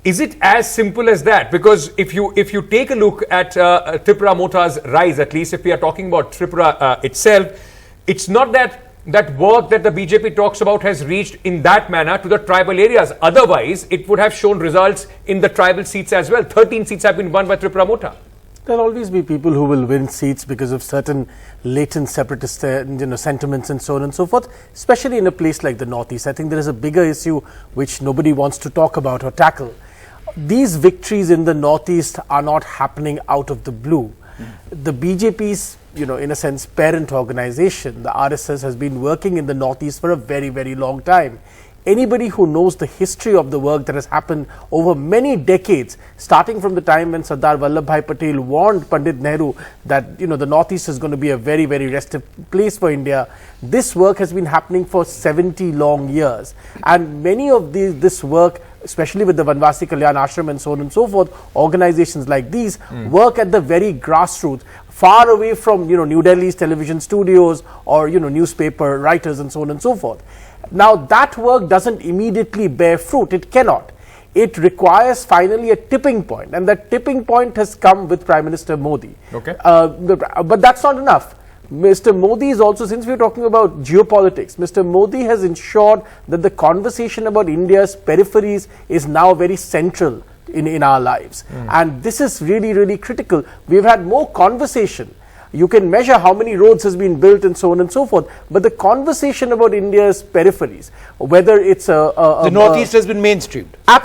Is it as simple as that? Because if you take a look at Tripura Mota's rise, at least if we are talking about Tripura itself, it's not that work that the BJP talks about has reached in that manner to the tribal areas. Otherwise, it would have shown results in the tribal seats as well. 13 seats have been won by Tripura Mota. There will always be people who will win seats because of certain latent separatist sentiments and so on and so forth, especially in a place like the Northeast. I think there is a bigger issue which nobody wants to talk about or tackle. These victories in the Northeast are not happening out of the blue. The BJP's, in a sense, parent organization, the RSS, has been working in the Northeast for a very, very long time. Anybody who knows the history of the work that has happened over many decades, starting from the time when Sardar Vallabhbhai Patel warned Pandit Nehru that, the Northeast is going to be a very, very restive place for India. This work has been happening for 70 long years. And many of this work, especially with the Vanvasi Kalyan Ashram and so on and so forth, organizations like these work at the very grassroots, far away from, New Delhi's television studios or, newspaper writers and so on and so forth. Now, that work doesn't immediately bear fruit. It cannot. It requires finally a tipping point, and that tipping point has come with Prime Minister Modi. Okay. But that's not enough. Mr. Modi is also, since we're talking about geopolitics, Mr. Modi has ensured that the conversation about India's peripheries is now very central in our lives. And this is really, really critical. We've had more conversation. You can measure how many roads has been built and so on and so forth. But the conversation about India's peripheries, whether it's the Northeast has been mainstreamed. Absolutely.